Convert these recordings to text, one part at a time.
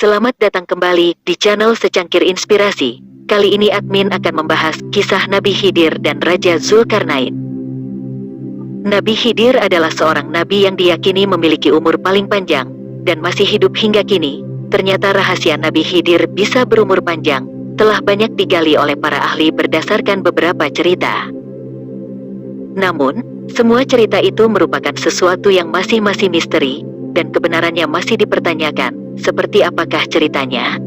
Selamat datang kembali di channel Secangkir Inspirasi. Kali ini admin akan membahas kisah Nabi Khidir dan Raja Zulkarnain. Nabi Khidir adalah seorang nabi yang diyakini memiliki umur paling panjang dan masih hidup hingga kini. Ternyata rahasia Nabi Khidir bisa berumur panjang telah banyak digali oleh para ahli berdasarkan beberapa cerita. Namun, semua cerita itu merupakan sesuatu yang masih misteri dan kebenarannya masih dipertanyakan. Seperti apakah ceritanya?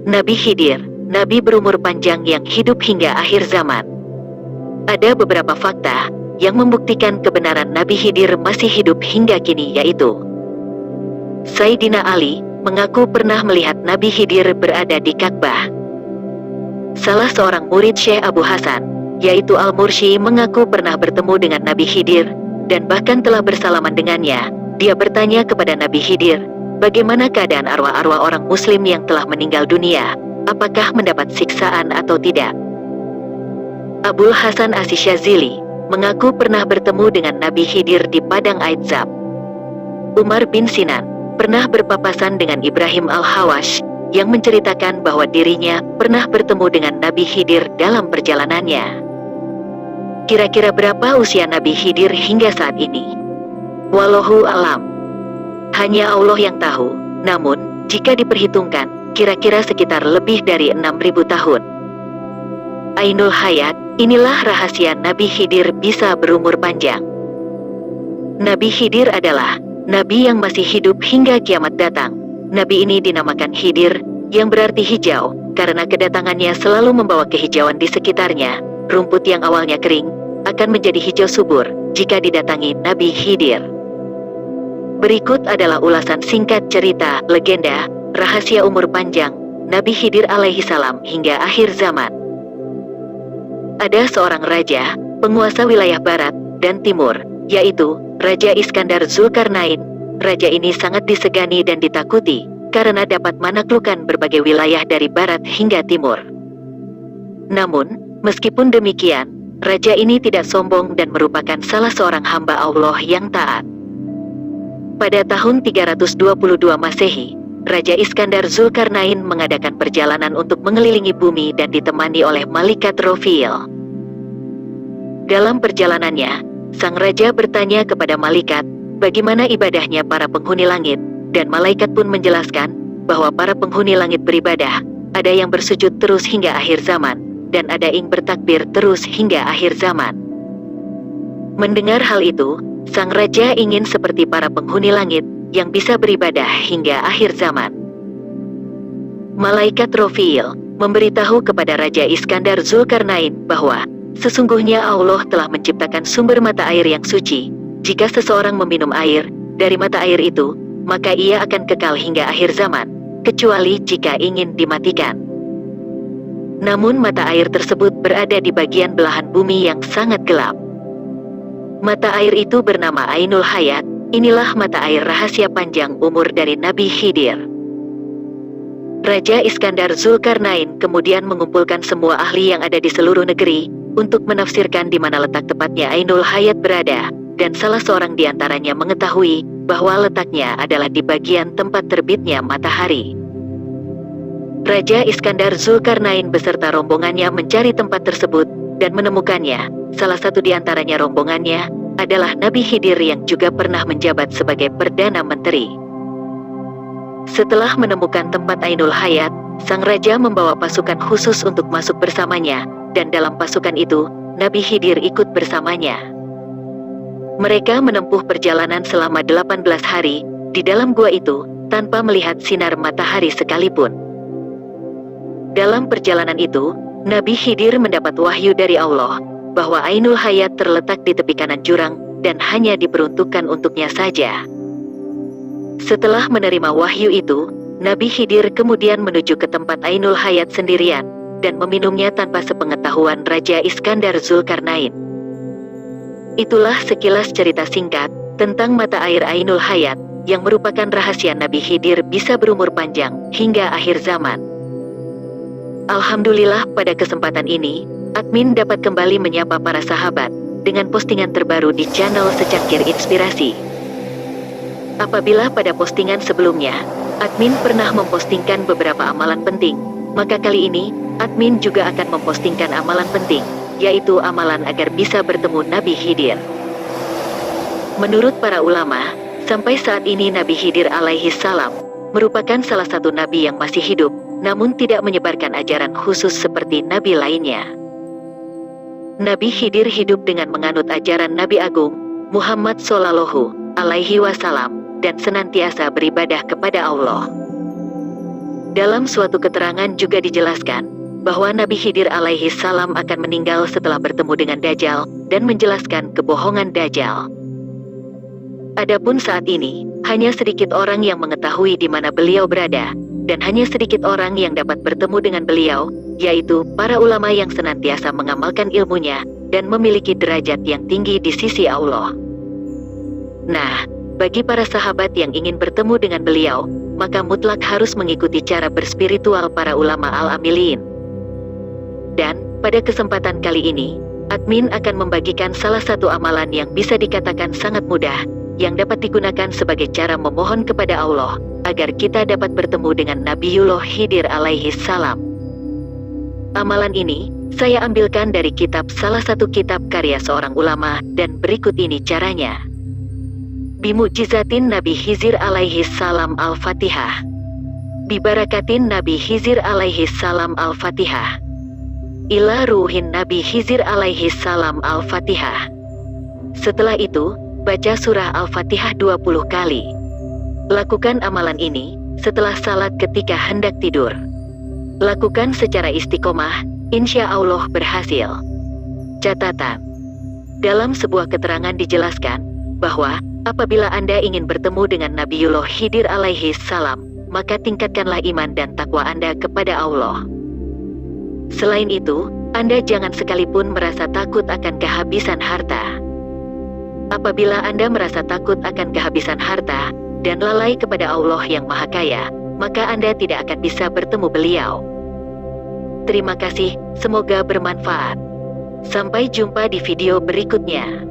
Nabi Khidir, nabi berumur panjang yang hidup hingga akhir zaman. Ada beberapa fakta yang membuktikan kebenaran Nabi Khidir masih hidup hingga kini, yaitu Sayyidina Ali mengaku pernah melihat Nabi Khidir berada di Ka'bah. Salah seorang murid Syekh Abu Hasan, yaitu Al-Mursi, mengaku pernah bertemu dengan Nabi Khidir dan bahkan telah bersalaman dengannya. Dia bertanya kepada Nabi Khidir, bagaimana keadaan arwah-arwah orang muslim yang telah meninggal dunia? Apakah mendapat siksaan atau tidak? Abul Hasan Asy-Syadzili mengaku pernah bertemu dengan Nabi Khidir di Padang Aidzab. Umar bin Sinan pernah berpapasan dengan Ibrahim Al-Hawash yang menceritakan bahwa dirinya pernah bertemu dengan Nabi Khidir dalam perjalanannya. Kira-kira berapa usia Nabi Khidir hingga saat ini? Wallahu a'lam. Hanya Allah yang tahu. Namun, jika diperhitungkan, kira-kira sekitar lebih dari 6.000 tahun. Ainul Hayat, inilah rahasia Nabi Khidir bisa berumur panjang. Nabi Khidir adalah nabi yang masih hidup hingga kiamat datang. Nabi ini dinamakan Khidir, yang berarti hijau, karena kedatangannya selalu membawa kehijauan di sekitarnya. Rumput yang awalnya kering akan menjadi hijau subur jika didatangi Nabi Khidir. Berikut adalah ulasan singkat cerita, legenda, rahasia umur panjang Nabi Khidir alaihi salam hingga akhir zaman. Ada seorang raja, penguasa wilayah barat dan timur, yaitu Raja Iskandar Zulkarnain. Raja ini sangat disegani dan ditakuti, karena dapat menaklukkan berbagai wilayah dari barat hingga timur. Namun, meskipun demikian, raja ini tidak sombong dan merupakan salah seorang hamba Allah yang taat. Pada tahun 322 Masehi, Raja Iskandar Zulkarnain mengadakan perjalanan untuk mengelilingi bumi dan ditemani oleh malaikat Rofil. Dalam perjalanannya, sang raja bertanya kepada malaikat, bagaimana ibadahnya para penghuni langit, dan malaikat pun menjelaskan bahwa para penghuni langit beribadah, ada yang bersujud terus hingga akhir zaman, dan ada yang bertakbir terus hingga akhir zaman. Mendengar hal itu, sang raja ingin seperti para penghuni langit yang bisa beribadah hingga akhir zaman. Malaikat Rofil memberitahu kepada Raja Iskandar Zulkarnain bahwa sesungguhnya Allah telah menciptakan sumber mata air yang suci. Jika seseorang meminum air dari mata air itu, maka ia akan kekal hingga akhir zaman, kecuali jika ingin dimatikan. Namun mata air tersebut berada di bagian belahan bumi yang sangat gelap. Mata air itu bernama Ainul Hayat. Inilah mata air rahasia panjang umur dari Nabi Khidir. Raja Iskandar Zulkarnain kemudian mengumpulkan semua ahli yang ada di seluruh negeri untuk menafsirkan di mana letak tepatnya Ainul Hayat berada, dan salah seorang di antaranya mengetahui bahwa letaknya adalah di bagian tempat terbitnya matahari. Raja Iskandar Zulkarnain beserta rombongannya mencari tempat tersebut dan menemukannya. Salah satu di antaranya rombongannya adalah Nabi Khidir yang juga pernah menjabat sebagai Perdana Menteri. Setelah menemukan tempat Ainul Hayat, sang raja membawa pasukan khusus untuk masuk bersamanya, dan dalam pasukan itu, Nabi Khidir ikut bersamanya. Mereka menempuh perjalanan selama 18 hari di dalam gua itu, tanpa melihat sinar matahari sekalipun. Dalam perjalanan itu, Nabi Khidir mendapat wahyu dari Allah bahwa Ainul Hayat terletak di tepi kanan jurang dan hanya diperuntukkan untuknya saja. Setelah menerima wahyu itu, Nabi Khidir kemudian menuju ke tempat Ainul Hayat sendirian dan meminumnya tanpa sepengetahuan Raja Iskandar Zulkarnain. Itulah sekilas cerita singkat tentang mata air Ainul Hayat yang merupakan rahasia Nabi Khidir bisa berumur panjang hingga akhir zaman. Alhamdulillah, pada kesempatan ini, admin dapat kembali menyapa para sahabat dengan postingan terbaru di channel Secangkir Inspirasi. Apabila pada postingan sebelumnya, Admin pernah mempostingkan beberapa amalan penting, maka kali ini, admin juga akan mempostingkan amalan penting, yaitu amalan agar bisa bertemu Nabi Khidir. Menurut para ulama, sampai saat ini Nabi Khidir alaihi salam merupakan salah satu nabi yang masih hidup, namun tidak menyebarkan ajaran khusus seperti nabi lainnya. Nabi Khidir hidup dengan menganut ajaran Nabi Agung, Muhammad Shallallahu alaihi wasallam, dan senantiasa beribadah kepada Allah. Dalam suatu keterangan juga dijelaskan, bahwa Nabi Khidir alaihi salam akan meninggal setelah bertemu dengan Dajjal, dan menjelaskan kebohongan Dajjal. Adapun saat ini, hanya sedikit orang yang mengetahui di mana beliau berada, dan hanya sedikit orang yang dapat bertemu dengan beliau, yaitu para ulama yang senantiasa mengamalkan ilmunya, dan memiliki derajat yang tinggi di sisi Allah. Nah, bagi para sahabat yang ingin bertemu dengan beliau, maka mutlak harus mengikuti cara berspiritual para ulama al-amilin. Dan, pada kesempatan kali ini, admin akan membagikan salah satu amalan yang bisa dikatakan sangat mudah, yang dapat digunakan sebagai cara memohon kepada Allah, agar kita dapat bertemu dengan Nabiullah Khidir alaihi salam. Amalan ini, saya ambilkan dari salah satu kitab karya seorang ulama, dan berikut ini caranya. Bimu'jizatin Nabi Khidir alaihi salam al-Fatihah. Bibarakatin Nabi Khidir alaihi salam al-Fatihah. Ila ruhin Nabi Khidir alaihi salam al-Fatihah. Setelah itu, baca surah Al-Fatihah 20 kali. Lakukan amalan ini setelah salat ketika hendak tidur. Lakukan secara istiqomah, insya Allah berhasil. Catatan: dalam sebuah keterangan dijelaskan bahwa apabila Anda ingin bertemu dengan Nabiullah Khidir alaihi salam, maka tingkatkanlah iman dan takwa Anda kepada Allah. Selain itu, Anda jangan sekalipun merasa takut akan kehabisan harta. Apabila Anda merasa takut akan kehabisan harta, dan lalai kepada Allah yang Maha Kaya, maka Anda tidak akan bisa bertemu beliau. Terima kasih, semoga bermanfaat. Sampai jumpa di video berikutnya.